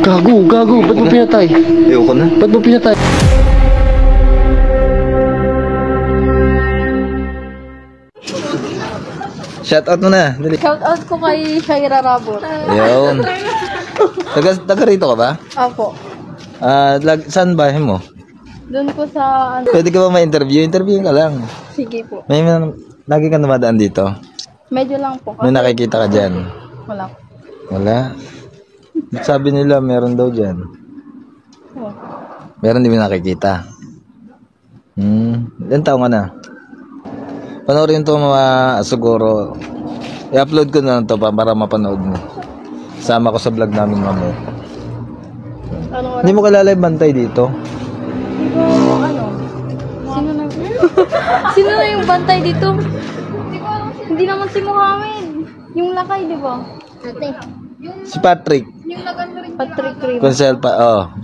Gago. Ba't mo pinatay? Ayoko na. Ba't mo pinatay? Shout out mo na. Dali. Shoutout ko kay Shaira Rabot. Ayun. Taga rito ka ba? Apo. Saan bahay mo? Doon po sa... Pwede ka ba ma-interview? Interview ka lang. Sige po. Lagi ka dumadaan dito? Medyo lang po. May nakikita ka dyan? Wala. Wala. Sabi nila meron daw dyan. Oh. Meron din nakikita. Ilan taong ka na? Panoorin to mga siguro. I-upload ko na lang to para mapanood mo. Sama ko sa vlog namin mamaya. Hindi mo kilala yung bantay dito? Sino na? Sino na yung bantay dito? Hindi naman si Muhammad. Yung lakay, di ba? Ate. Si Patrick. Patrick Rim. Consel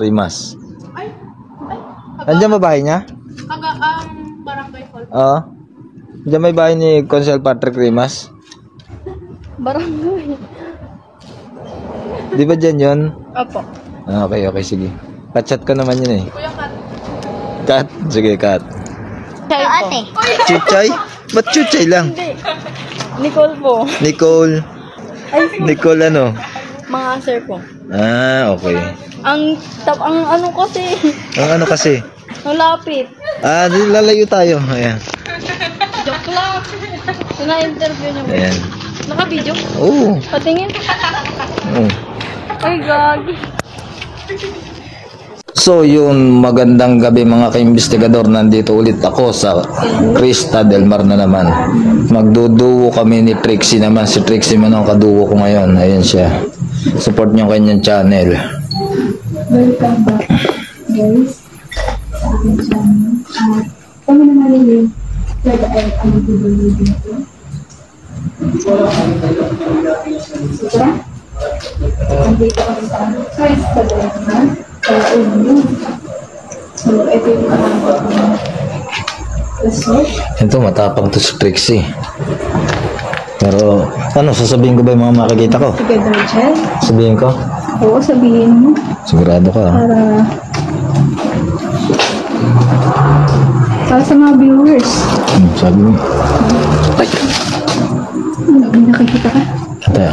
Rimas. Andiyan ba bahay niya? Barangay Hall. Oo. Diyan may bahay ni Consel Patrick Rimas? Barangay. Di ba dyan yun? Apo. Okay, sige. Kat-chat ko naman yun eh. Kuya Kat. Kat? Sige, Kat. Chay po. Ate. Chuchay? Ba't Chuchay lang? Hindi. Nicole po. Nicole. Nicole ano? Mga sir po. Okay. Ang ano kasi. Ang ano kasi? Ang lapit. Lalayo tayo. Ayan. Joke lang. Sina-interview niyo. Ayan. Naka-video? Oo. Patingin. Oo. Ay, gagi. So yun, magandang gabi mga ka-investigador. Nandito ulit ako sa Crista Del Mar na naman. Magduduo kami ni Trixie naman. Si Trixie man ang kaduo ko ngayon. Ayan siya. Support niyo kanyang channel. Welcome back, guys, sa aking channel. Kami naman yung pwede ay ang video dito. Sika? Nandito kami sa Crista Del Mar. So, ito yung resort. Ito, matapang to si Trixie. Pero, ano, sasabihin ko ba yung mga makikita ko? Together, Chel. Sabihin ko? Oo, sabihin mo. Sigurado ka. Para sa mga viewers. Sabi mo. Ay, May nakikita ka?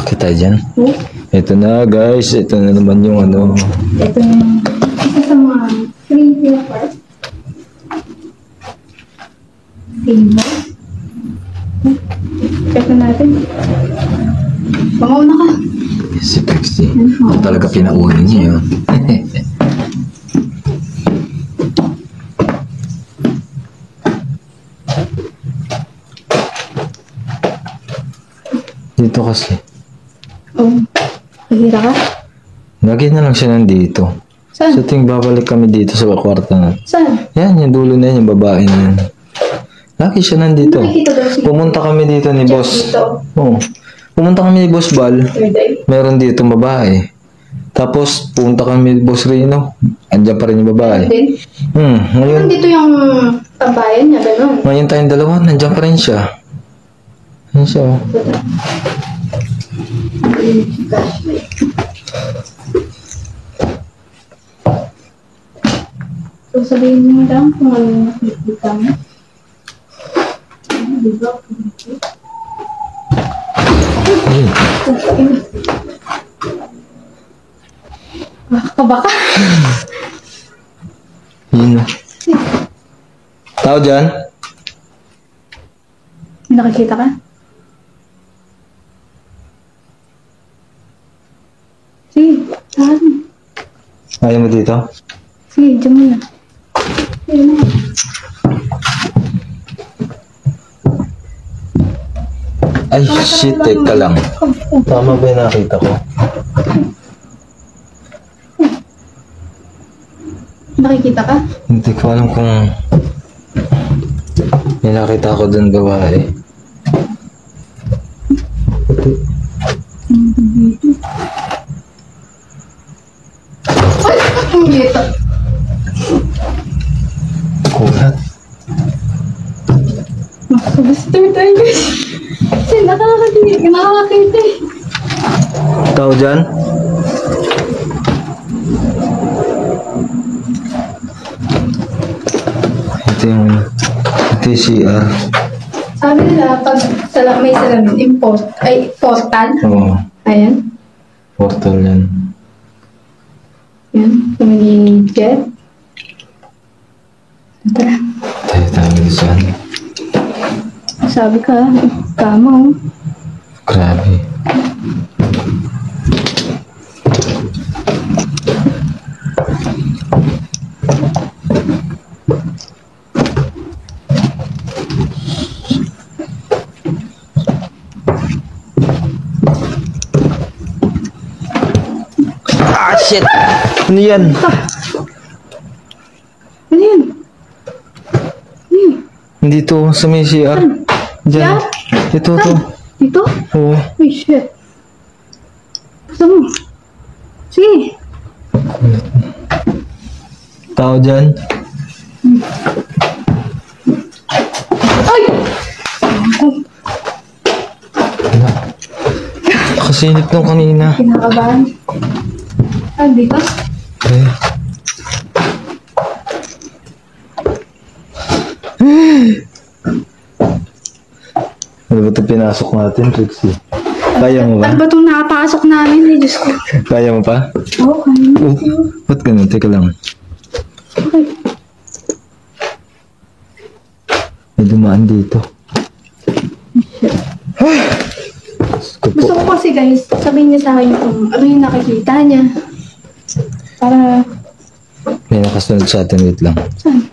kita dyan. Oo. Ito na guys, ito na naman yung ano. Ito yung isa sa mga free park. Table. Check na natin. Pangauna ka. Si Trixie. Ito talaga pinaunin niya yun. Dito kasi. Oh. Mahira ka? Lagi na lang siya nandito. Saan? So ting babalik kami dito sa kwarto na. Saan? Yan, yung dulo na yan, yung babae na yan. Lagi siya nandito. Nakikita daw si Pumunta kami dito ni Jeff Boss. dito. Oo. Pumunta kami ni Boss Bal. Third eye. Meron dito babae. Tapos pumunta kami ni Boss Rino. Andiyan pa rin yung babae. Then, Ngayon, dito yung tambayan niya, gano'n. ngayon tayong dalawa, nandiyan pa rin siya. Yan siya. Oh. So, sabihin mo lang kung ano yung nakikita mo. Diba? Baka. Yun. Tao dyan? Nakikita ka? Sige, saan? Ayaw mo dito? Sige, dyan mo na. Sige na. Ay, shit, teka lang. Tama ba yung nakita ko? Nakikita ka? Hindi ko alam kung may nakita ko dun babae. Ay, ang dito. Kulat. Makakagusto tayo guys. Kasi nakakakita eh. Tao dyan? Ito yung CR. Sabi nila, pag may salamin, portal. Oo. Ayan. Portal yan. Yan. Tumingin jet. Tara. Tayo dyan. Sabi ka, kama oh. Grabe. Ah, shit! Ano yan? Ano yan? Dito, sa may CR. Diyan. Ito, to. Dito? Oo. Uy, shit. Basta mo. Sige. Tao dyan. Ay! Nakasinip nung kanina. Kinakabahan. Ay, dito? Eh. Ano ba ito pinasok natin, Trixie? Kaya mo ba? Ano ba itong nakapasok namin? Diyos ko. Kaya mo pa? Oo, kaya. Oh, ba't ganun? Teka lang. Okay. May dumaan dito. Gusto ko kasi guys, sabihin niya sa akin kung ano yung nakikita niya. Para, May nakasunod sa atin, wait lang. saan?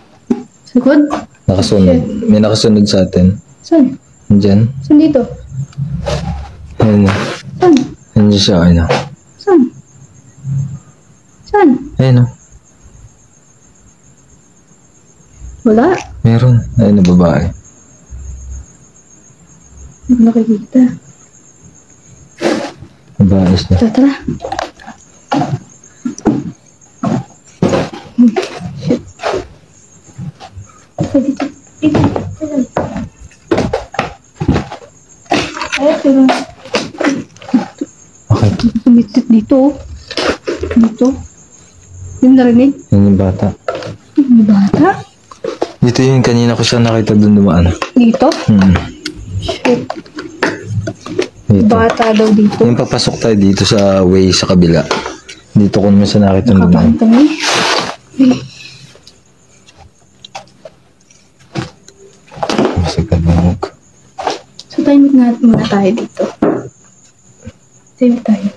Sagod? Nakasunod. May nakasunod sa atin. Saan? Diyan. Saan dito? Ayun na. Saan? Nandiyan siya, ayun na. Saan? Saan? Ayun na. Wala. Meron. Ayun na, babae. Hindi ko nakikita. Babae siya. Tara. Shit. Ay, dito. Dito. Dito. Ay, pero Okay. tumitit dito. Oh. Dito. Yung narinig? Yan yung bata. Yung bata? Dito yun, kanina ko siya nakita doon dumaan. Dito? Dito. Shit. Bata daw dito. Yung papasok tayo dito sa way sa kabila. Dito ko naman siya nakita dumaan. Nakabahan kami. Masag ka bangog. So, timing natin muna tayo dito. Timing tayo.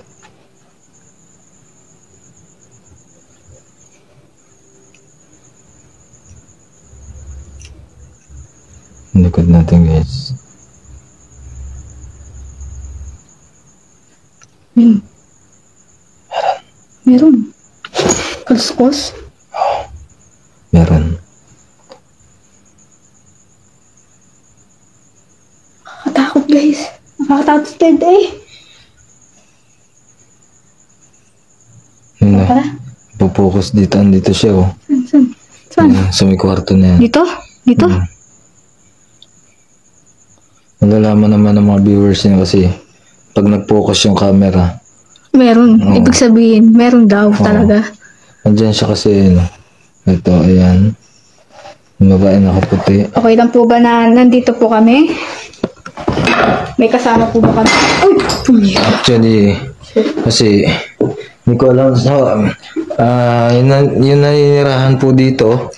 Likod natin, guys. Meron. Kaluskos. Meron. Nakakatakot guys. Nakakatakot ted eh. Yun na. Tara. Pupokus dito. Andito siya, oh. Saan? Saan? Yan, sa may kwarto na yan. Dito? Dito? Malalaman naman ng mga viewers niya kasi pag nag-focus yung camera, Meron. Oo. Ibig sabihin, meron daw talaga. andyan siya kasi, ano. Ito, ayan. Yung babae nakaputi. Okay lang po ba na nandito po kami? May kasama po ba kami? Uy! Actually, kasi, hindi ko alam sa, yun naninirahan po dito,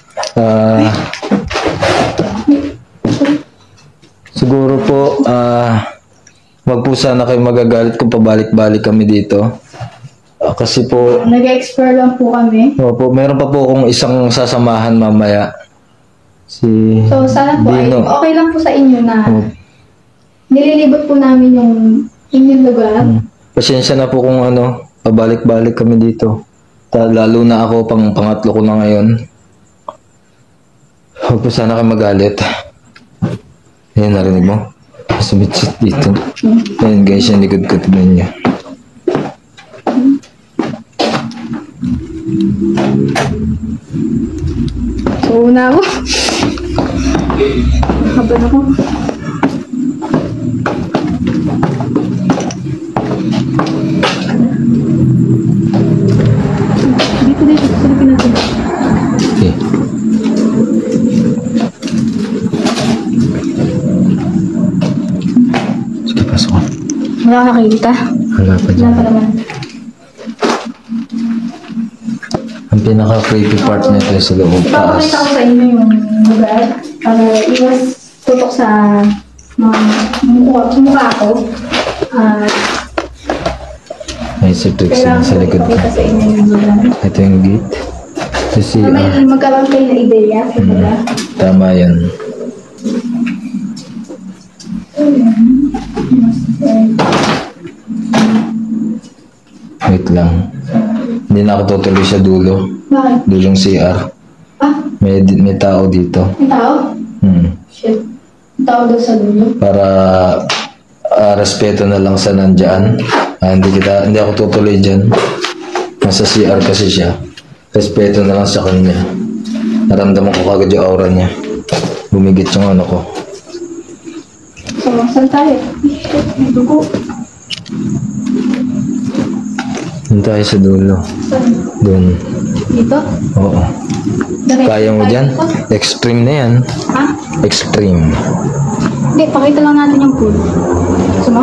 siguro po, wag po sana kayo magagalit kung pabalik-balik kami dito. Kasi po, Nag-explore lang po kami. opo, meron pa po akong isang sasamahan mamaya. Si So, sana po ay Dino. okay lang po sa inyo na Oh, nililibot po namin yung inyong lugar. pasensya na po kung ano, pabalik-balik kami dito. Lalo na ako, pangatlo ko na ngayon. Huwag po sana kayo magalit. Ayan, narinig mo? Sumitsit dito. Ayan guys, yung likod ko, tignan niyo. So, una ako. Nakaban ako. Dito. Silipin natin. Okay. Wala nakakita. Wala pa Wala dyan. pa naman. Ang pinaka-creepy part nito ay sa loob taas. Ipapakita ko sa inyo yung lugar para iwas tutok sa mga mukha ko. May si Trixie Kailangan sa ko likod ko. ipakita sa inyo yung lugar. Ito yung gate. Kasi Na may magkaroon kayo na ideya. Diba? tama yan. Wait lang. Hindi na ako tutuloy sa dulo. Bakit? Dulong CR. Ah, May tao dito. may tao? Shit. May tao daw sa dulo. Para respeto na lang sa nandyan. Hindi ako tutuloy dyan. Nasa CR kasi siya. Respeto na lang sa kanya. Naramdaman ko kagad yung aura niya. Bumigit yung ano ko. So, saan tayo? Shit, may dugo. Doon tayo sa dulo. Saan? Doon. Dito? Oo. Diretso Kaya mo tayo dyan? dito? Extreme na yan. Ha? Extreme. Hindi, pakita lang natin yung pool. Gusto mo?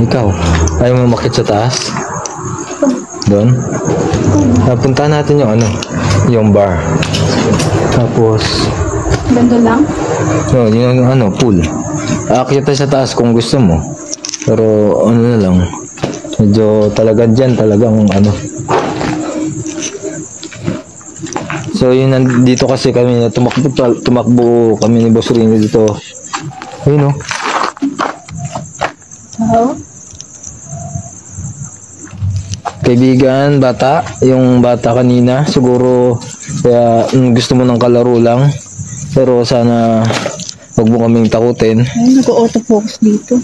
Ikaw, ayaw mo makit sa taas? Doon? Puntahan natin yung ano, yung bar. Tapos, Ganda lang. no, yung ano, pool. Aakyat tayo sa taas kung gusto mo. Pero ano na lang, medyo talaga dyan, talagang ano. So yun, nandito kasi kami, tumakbo kami ni Boss Rino dito. Ayun o. Oo. Kaibigan, bata, yung bata kanina, siguro kaya gusto mo ng kalaro lang. Pero sana huwag mo kaming takutin. Ay, nag-autofocus dito.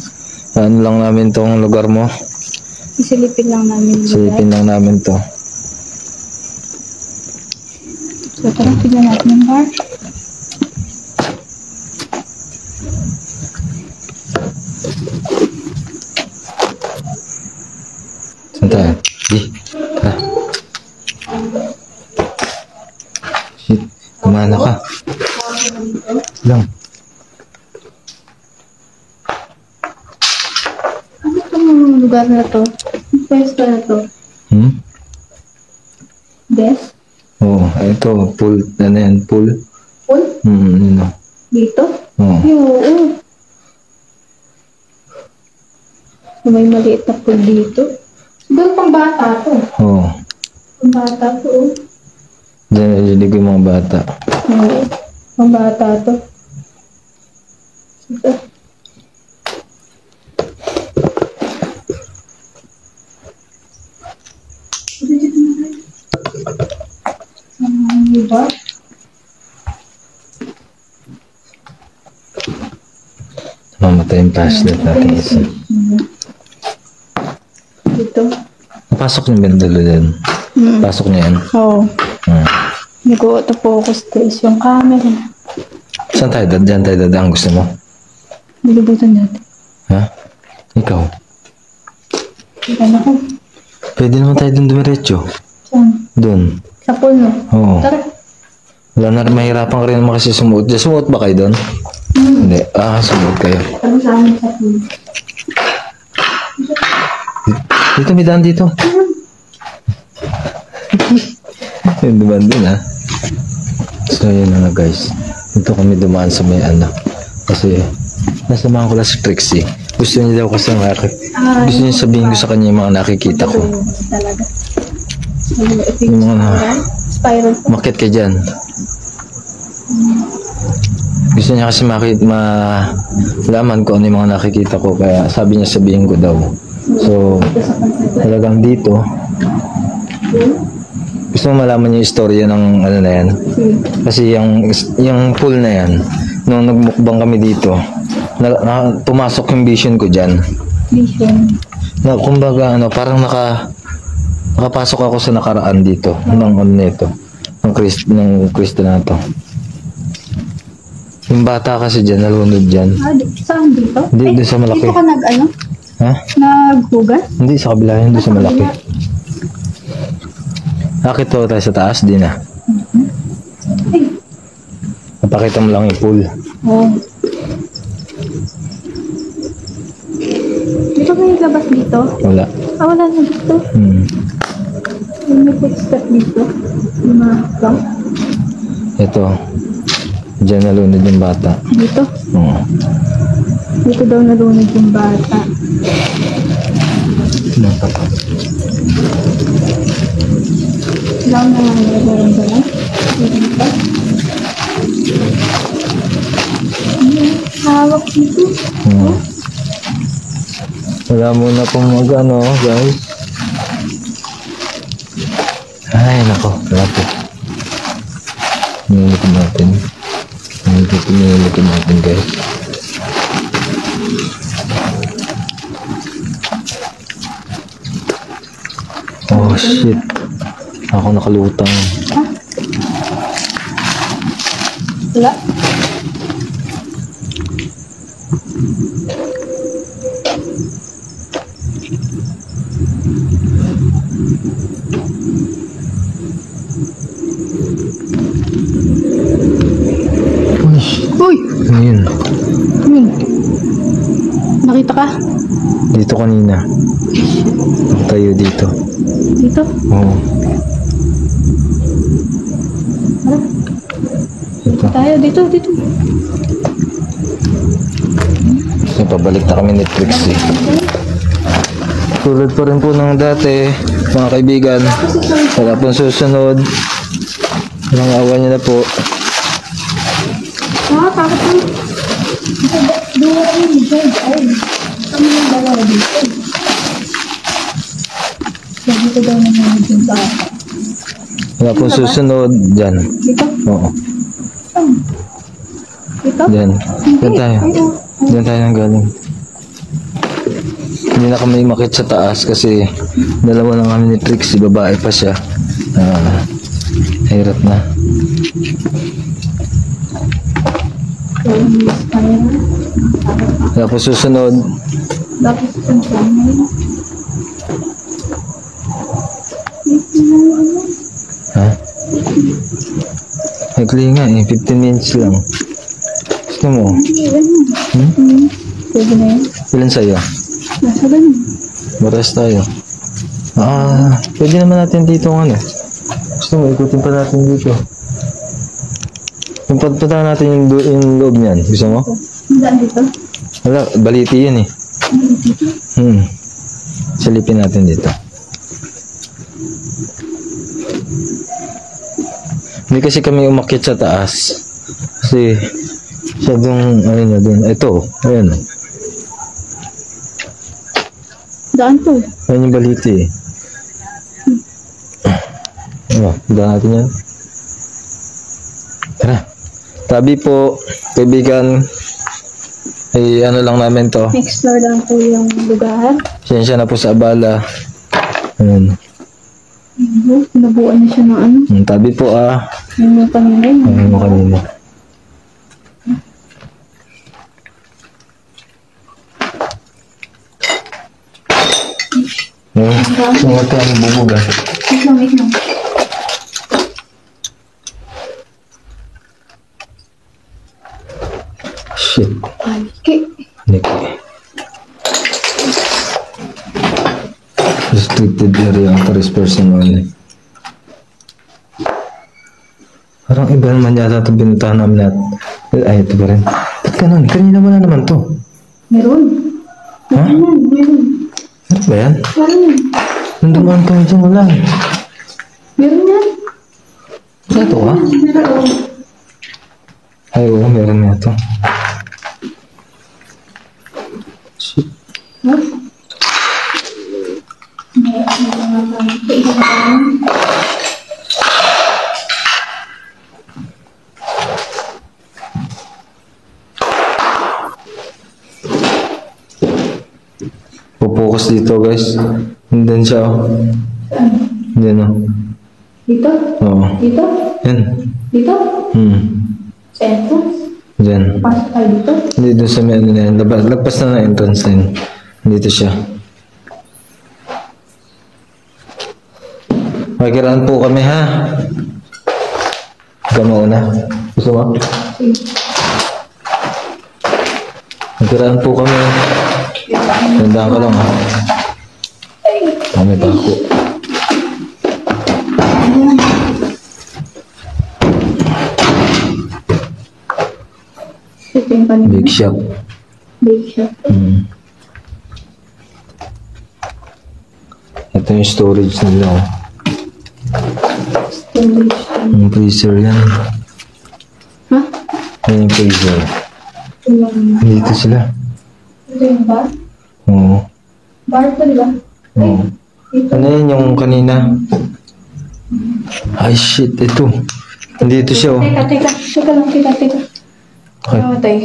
Ano lang namin tong lugar mo. Isilipin lang namin yung lugar. Silipin lang namin to. So, tara, tignan natin yung bar. Saan tayo? Di, tara. Shit, kumana ka. Lang. Ano itong lugar na to? Yung pwesto na to? Best? Oo, ito, pool, ano yan, pool. Pool? Ano. Dito? Oo. Ay, oo. So, may maliit na pool dito. Siguro pang bata to. Oo. Pang bata to, oh. Diyan nalilig yung mga bata. Oo. Pang bata to. Ito. Diba? Mamatay yung flashlight natin isa. Dito. Pasok yung bendalo din. Pasok niya yan. Oo. Nag-autofocus is yung camera. Saan tayo? Diyan tayo dadaan. Gusto mo? Nilibutan natin. Ha? Ikaw? Ano ko? Pwede naman tayo dun dumiretso. Saan? Dun. Sa pool, no? Oo. Tara. Wala na rin, mahirapan ka rin naman kasi sumuot. Sumuot ba kayo doon? Hindi. Sumuot kayo. Tara sa amin sa pool. Dito, may daan dito. Yung dumaan din, ha? So, yun na nga, guys. Dito kami dumaan sa may anak. Kasi, nasamahan ko lang si Trixie. Gusto niya daw kasi gusto niya sabihin ko sa kanya yung mga nakikita ko. Talaga. Yung mga Spiral po. makit ka dyan. Gusto niya kasi malaman ko ano yung mga nakikita ko. Kaya sabi niya sabihin ko daw. So, talagang dito. Gusto mo malaman yung istorya ng ano na yan. Kasi yung pool na yan, nung nagmukbang kami dito, pumasok yung vision ko dyan. Vision. Na, kumbaga, parang nakapasok ako sa nakaraan dito, ng ano nito, ng Kristo na to. Yung bata kasi dyan, nalunod dyan. Saan dito? Dito sa malaki. Dito ka nag-ano? Ha? Naghugas? Hindi, sa kabila yun, doon sa malaki. Akit to tayo sa taas, di na. Ay. Napakita mo lang yung pool. Oo. Dito kayo labas dito? Wala. Ah, wala na dito. Yung may footstep dito. Yung mga lang. Ito. Diyan nalunod yung bata. Dito? Oo. Dito daw nalunod yung bata. Lang na nagawin ba na? Dito. Hawak dito. Oo. Wala muna pong mag-ano, guys. Ay, nako. Wala po. Nilitin natin. Nilitin natin, guys. Oh, shit. Ako nakalutang. Wala. Uy, Uy! ano yun? Nakita ka? Dito kanina. Tayo dito. Dito? Oo. Ito. Tayo, dito. Kasi pabalik na kami ni Trixie. Tulad pa rin po ng dati, mga kaibigan. Wala pong susunod. Walang awa niyo na po. Nakakakot mo. Dua rin, George. Ay, kami yung dalawa dito. Sabi ko daw naman yung bata. Wala pong susunod. Diyan. Dito? Oo. Dito? Diyan. Diyan tayo. Diyan tayo nang galing. Hindi na kami makit sa taas kasi dalawa lang kami ni Trixie. Babae pa siya. Hirap na. Wala pong susunod. Tapos yung family. Ha? Nagli nga eh, 15 minutes lang. Gusto mo? Pwede na yun. Ilan sa'yo? Nasa ganun. Maras tayo. Pwede naman natin dito ng ano. Gusto mo, ikutin pa natin dito. Yung pagpunta natin yung loob niyan. Gusto mo? Saan dito? Wala, baliti yun eh. Silipin natin dito. Hindi kasi kami umakyat sa taas. Kasi siya doon, ano na doon. Ito, ayan. Daan to. Ayan yung baliti eh. Daan natin yan. Tara. Tabi po, kaibigan. Ano lang namin to. Explore lang po yung lugar. Siyensya na po sa abala. Ayan. Nabuuan na siya ng ano. Tabi po Yung kanina yun. Ayan mo kanina. Sungat ka ang bubog Wait lang. Shit. Okay. Niki. Restricted area authorized person only. Parang iba naman yata ito binutahan namin natin. Ay, ito pa rin. Ba't ganun? Kanina wala naman to. Meron. Ha? Meron. Ano ba yan? Meron. Nung dumaan kami dyan, wala. Meron yan. Wala ito ha? Meron. Ay, oo, meron nga ito. Shit. Pupokus dito guys. Nandun siya oh. Yan oh. Dito? Oo. Dito? Yan. Dito? Sa entrance? Diyan. Pasok tayo dito? Hindi doon sa may ano na yan. Lagpas na ng entrance na yun. Dito siya. Magkiraan po kami ha. Ikaw mauna. Gusto mo? Magkiraan po kami. Tandaan ka lang ha. Marami pa ako. Ito yung kanina. Big shop. Big shop. Ito yung storage nila. Oh. Storage. Yung freezer yan. Ha? Yan yung freezer. Yung Dito sila. ito yung bar? Oo. Bar pa, di ba? Oo. Ito. Ano yan yung kanina? Ay shit, ito. Nandito siya oh. Teka. Teka lang, teka. Okay. Namatay.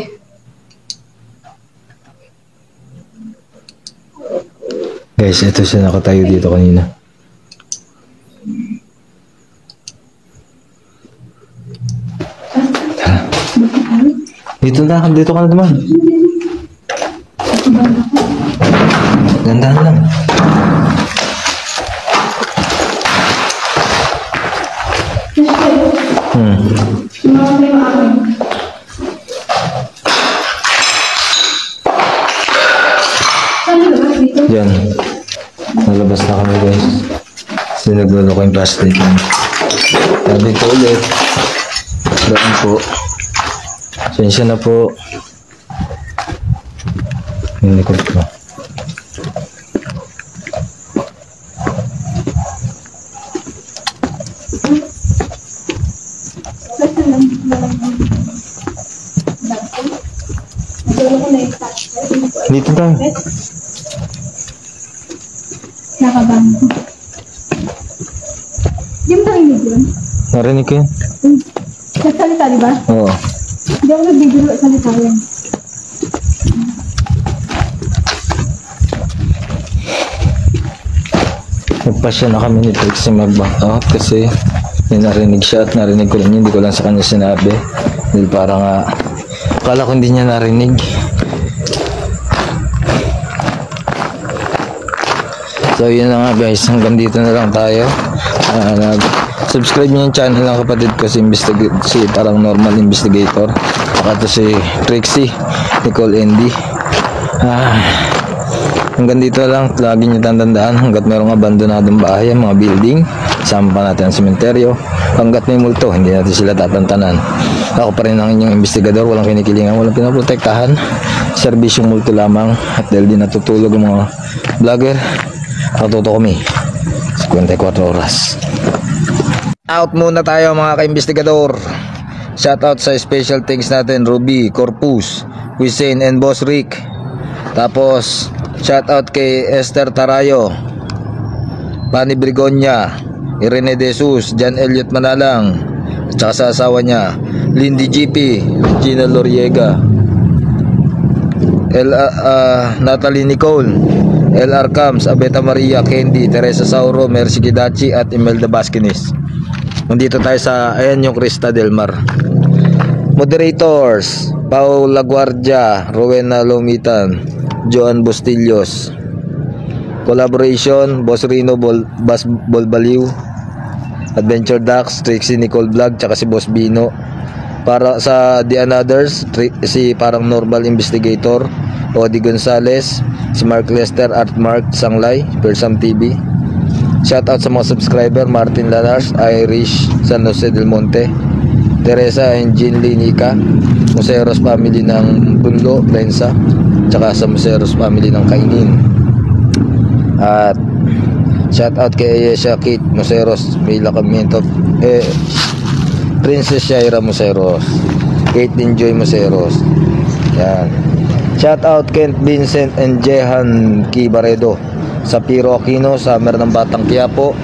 Guys, ito siya nakatayo dito kanina. Tara. Dito ka na naman. Gandaan lang. Namatay yung akin. Saan nalabas dito? Yan. Nalabas na kami guys. Kasi naglolo ko yung plastic. Sabi ko ulit. Daan po. Sensya na po. Yung likod ko. Basta lang. Nagawin ko na yung touch. Dito tayo. Nakabahan ko. Di mo narinig yun? Narinig ko yun? Nagsalita, di ba? Oo. Hindi ako nagbibiro sa salita yan. Nagpasya na kami ni Trixie mag-back out kasi may narinig siya at narinig ko rin yun. Hindi ko lang sa kanya sinabi. Dahil parang akala ko hindi niya narinig. So yun na nga guys, hanggang dito na lang tayo. Subscribe niyo yung channel ng kapatid ko si parang normal investigator. Saka to si Trixie, Nicole Andy. Hanggang dito lang, lagi niyo tandaan hanggat mayroong abandonadong bahay, mga building, sama pa natin ang sementeryo. Hanggat may multo, hindi natin sila tatantanan. Ako pa rin ang inyong investigador, walang kinikilingan, walang pinaprotektahan. Serbisyong multo lamang at dahil di natutulog ang mga vlogger, natuto kami 54 oras. Out muna tayo mga ka-investigador. Shoutout sa special thanks natin Ruby, Corpus, Hussein and Boss Rick. Tapos shoutout kay Esther Tarayo, Manny Brigonya, Irene De Jesus, John Elliot Manalang, at saka sa asawa niya Lindy GP, Gina Loriega, Natalie Nicole, LR Cams, Abeta Maria, Candy, Teresa Sauro, Mercy Gidachi at Imelda Basquinis. Nandito tayo sa, ayan yung Crista Del Mar. Moderators, Paula Guardia, Rowena Lomitan, Joan Bustillos. Collaboration, Boss Rino Bas Bolbaliw, Adventure Ducks, Trixie Nicole Vlog, tsaka si Boss Bino. Para sa The Anothers, si parang normal investigator, Odi Gonzales, si Mark Lester, Art Mark Sanglay, Persam TV. Shoutout sa mga subscriber, Martin Lanars, Irish, San Jose del Monte, Teresa and Jean Linica, Museros family ng Bunlo, Lensa, tsaka sa Museros family ng Kainin. At shoutout kay Ayesha Kate Museros, Mila Camento, Princess Shaira Museros, Kate Enjoy Museros. Yan. Shoutout Kent Vincent and Jehan Kibaredo, sa Piro Aquino, Summer ng Batang Quiapo,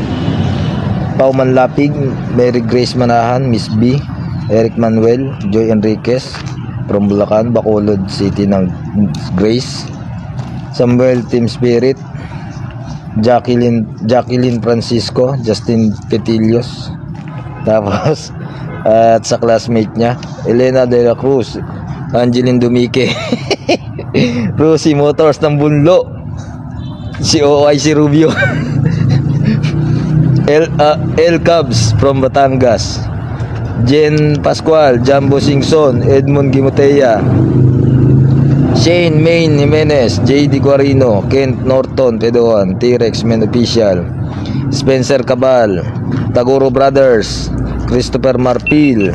Pauman Lapig, Mary Grace Manahan, Miss B, Eric Manuel, Joy Enriquez from Bulacan, Bacolod City ng Grace, Samuel Team Spirit, Jacqueline Francisco, Justin Petilios, tapos at sa classmate niya Elena De La Cruz, Angeline Dumique, Rosie Motors ng Bunlo, si OIC Rubio, El Cubs from Batangas, Jen Pascual, Jumbo Singson, Edmond Gimoteya, Shane Main Jimenez, JD Guarino, Kent Norton, Pedoan, T-Rex Men Official, Spencer Cabal, Taguro Brothers, Christopher Marpil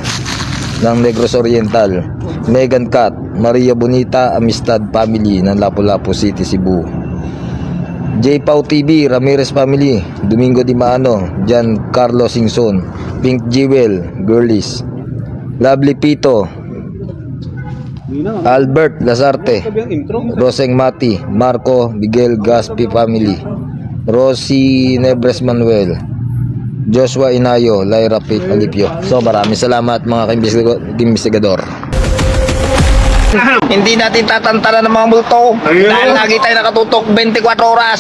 ng Negros Oriental, Megan Cat, Maria Bonita Amistad Family ng Lapu-Lapu City, Cebu, J. Pau TV, Ramirez Family, Domingo Di Maano, Jan Carlos Singson, Pink Jewel, Girlies, Lovely Pito, Albert Lazarte, Roseng Mati, Marco Miguel Gaspi Family, Rosie Nebres Manuel, Joshua Inayo, Lyra Pate Alipio. So maraming salamat mga kaimbestigador. Hindi natin tatantanan ng mga multo dahil lagi tayo nakatutok 24 oras.